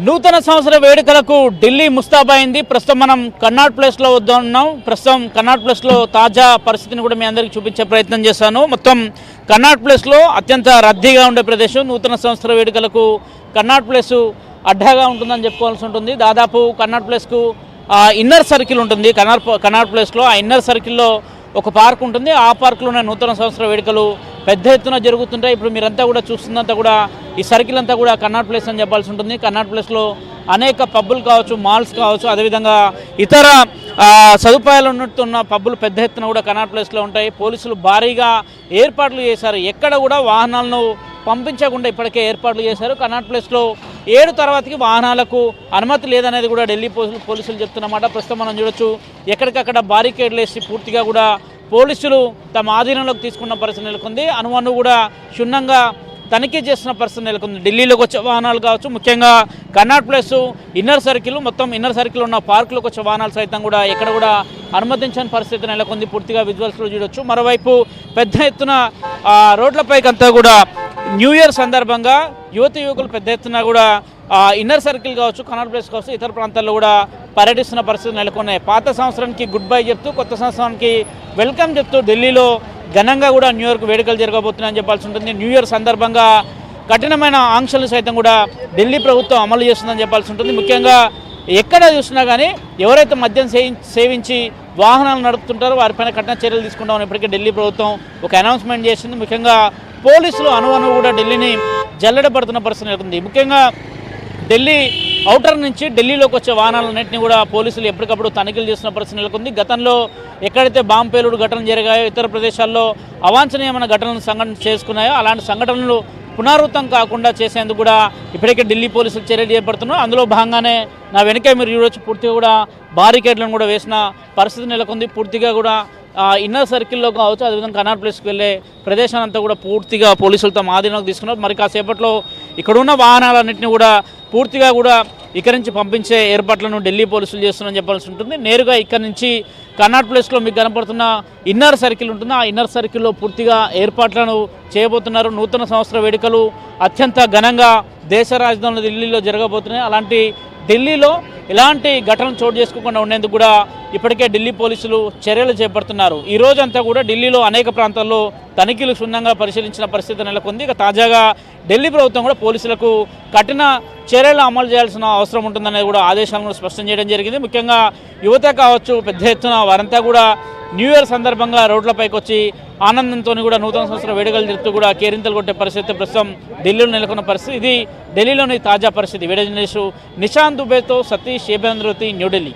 నూతన సంవత్సర వేడుకలకు ఢిల్లీ ముస్తాబైంది. ప్రస్తుతం మనం కన్నాట్ ప్లేస్లో ఉన్నాం. ప్రస్తుతం కన్నాట్ ప్లేస్లో తాజా పరిస్థితిని కూడా మీ అందరికీ చూపించే ప్రయత్నం చేశాను. మొత్తం కన్నాట్ ప్లేస్లో అత్యంత రద్దీగా ఉండే ప్రదేశం. నూతన సంవత్సర వేడుకలకు కన్నాట్ ప్లేసు అడ్డాగా ఉంటుందని చెప్పుకోవాల్సి ఉంటుంది. దాదాపు కన్నాట్ ప్లేస్కు ఇన్నర్ సర్కిల్ ఉంటుంది. కన్నాట్ ప్లేస్లో ఆ ఇన్నర్ సర్కిల్లో ఒక పార్క్ ఉంటుంది. ఆ పార్కులోనే నూతన సంవత్సర వేడుకలు పెద్ద ఎత్తున జరుగుతుంటాయి. ఇప్పుడు మీరంతా కూడా చూస్తుందంతా కూడా ఈ సర్కిల్ అంతా కూడా కన్నాట్ ప్లేస్ అని చెప్పాల్సి ఉంటుంది. కన్నాట్ ప్లేస్లో అనేక పబ్బులు కావచ్చు, మాల్స్ కావచ్చు, అదేవిధంగా ఇతర సదుపాయాలు ఉన్నట్టున్న పబ్బులు పెద్ద ఎత్తున కూడా కన్నాట్ ప్లేస్లో ఉంటాయి. పోలీసులు భారీగా ఏర్పాట్లు చేశారు. ఎక్కడ కూడా వాహనాలను పంపించకుండా ఇప్పటికే ఏర్పాట్లు చేశారు. కన్నాట్ ప్లేస్లో 7 తర్వాతకి వాహనాలకు అనుమతి లేదనేది కూడా ఢిల్లీ పోలీసులు చెప్తున్నమాట. ప్రస్తుతం మనం చూడొచ్చు, ఎక్కడికక్కడ బారికేడ్లు వేసి పూర్తిగా కూడా పోలీసులు తమ ఆధీనంలోకి తీసుకున్న పరిస్థితి నెలకొంది. అనుమానం కూడా క్షుణ్ణంగా తనిఖీ చేస్తున్న పరిస్థితి నెలకొంది. ఢిల్లీలోకి వచ్చే వాహనాలు కావచ్చు, ముఖ్యంగా కన్నాట్ ప్లేస్ ఇన్నర్ సర్కిల్, మొత్తం ఇన్నర్ సర్కిల్ ఉన్న పార్కులోకి వచ్చే వాహనాలు సైతం కూడా ఎక్కడ కూడా అనుమతించని పరిస్థితి నెలకొంది. పూర్తిగా విజువల్స్లో చూడొచ్చు. మరోవైపు పెద్ద ఎత్తున రోడ్లపైకి అంతా కూడా న్యూ ఇయర్ సందర్భంగా యువకులు పెద్ద ఎత్తున కూడా ఇన్నర్ సర్కిల్ కావచ్చు, కన్నాట్ ప్లేస్ కావచ్చు, ఇతర ప్రాంతాల్లో కూడా పర్యటిస్తున్న పరిస్థితులు నెలకొన్నాయి. పాత సంవత్సరానికి గుడ్ బై చెప్తూ కొత్త సంవత్సరానికి వెల్కమ్ చెప్తూ ఢిల్లీలో ఘనంగా కూడా న్యూ ఇయర్కు వేడుకలు జరగబోతున్నాయని చెప్పాల్సి ఉంటుంది. న్యూ ఇయర్ సందర్భంగా కఠినమైన ఆంక్షలు సైతం కూడా ఢిల్లీ ప్రభుత్వం అమలు చేస్తుందని చెప్పాల్సి ఉంటుంది. ముఖ్యంగా ఎక్కడ చూసినా కానీ ఎవరైతే మద్యం సేవించి వాహనాలు నడుపుతుంటారో వారిపైన కఠిన చర్యలు తీసుకుంటామని ఇప్పటికే ఢిల్లీ ప్రభుత్వం ఒక అనౌన్స్మెంట్ చేసింది. ముఖ్యంగా పోలీసులు అనువను కూడా ఢిల్లీని జల్లెడపడుతున్న పరిస్థితి నెలకొంది. ముఖ్యంగా ఢిల్లీ ఔటర్ నుంచి ఢిల్లీలోకి వచ్చే వాహనాలన్నింటినీ కూడా పోలీసులు ఎప్పటికప్పుడు తనిఖీలు చేస్తున్న పరిస్థితి నెలకొంది. గతంలో ఎక్కడైతే బాంబు పేలుడు ఘటనలు జరిగాయో, ఇతర ప్రదేశాల్లో అవాంఛనీయమైన ఘటనలు సంఘటన చేసుకున్నాయో అలాంటి సంఘటనలు పునరావృతం కాకుండా చేసేందుకు కూడా ఇప్పటికే ఢిల్లీ పోలీసులు చర్యలు చేపడుతున్నారు. అందులో భాగంగానే నా వెనక మీరు చూడొచ్చు, పూర్తిగా కూడా బారికేడ్లను కూడా వేసిన పరిస్థితి నెలకొంది. పూర్తిగా కూడా ఇన్నర్ సర్కిల్లో కావచ్చు, అదేవిధంగా కన్నాట్ ప్లేస్కి వెళ్ళే ప్రదేశాన్ని అంతా కూడా పూర్తిగా పోలీసులు తమ ఆధీనంలోకి తీసుకున్నారు. మరి కాసేపట్లో ఇక్కడున్న వాహనాలన్నింటినీ కూడా పూర్తిగా కూడా ఇక్కడి నుంచి పంపించే ఏర్పాట్లను ఢిల్లీ పోలీసులు చేస్తున్నారని చెప్పాల్సి ఉంటుంది. నేరుగా ఇక్కడ నుంచి కన్నాట్ ప్లేస్లో మీకు కనపడుతున్న ఇన్నర్ సర్కిల్ ఉంటుంది. ఆ ఇన్నర్ సర్కిల్లో పూర్తిగా ఏర్పాట్లను చేయబోతున్నారు. నూతన సంవత్సర వేడుకలు అత్యంత ఘనంగా దేశ రాజధాని ఢిల్లీలో జరగబోతున్నాయి. అలాంటి ఢిల్లీలో ఇలాంటి ఘటనలు చోటు చేసుకోకుండా ఉండేందుకు కూడా ఇప్పటికే ఢిల్లీ పోలీసులు చర్యలు చేపడుతున్నారు. ఈ రోజంతా కూడా ఢిల్లీలో అనేక ప్రాంతాల్లో తనిఖీలు క్షుణ్ణంగా పరిశీలించిన పరిస్థితి నెలకొంది. ఇక తాజాగా ఢిల్లీ ప్రభుత్వం కూడా పోలీసులకు కఠిన చర్యలు అమలు చేయాల్సిన అవసరం ఉంటుందనేది కూడా ఆదేశాలను స్పష్టం చేయడం జరిగింది. ముఖ్యంగా యువత కావచ్చు, పెద్ద ఎత్తున వారంతా కూడా న్యూ ఇయర్ సందర్భంగా రోడ్లపైకి వచ్చి ఆనందంతో కూడా నూతన సంవత్సర వేడుకలు జరుపుతూ కూడా కేరింతలు కొట్టే పరిస్థితి ప్రస్తుతం ఢిల్లీలో నెలకొన్న పరిస్థితి. ఇది ఢిల్లీలోని తాజా పరిస్థితి. వీడియో జర్నలిస్టు నిశాంత్ దుబేతో సతీష్ ఏబేంద్రవతి, న్యూఢిల్లీ.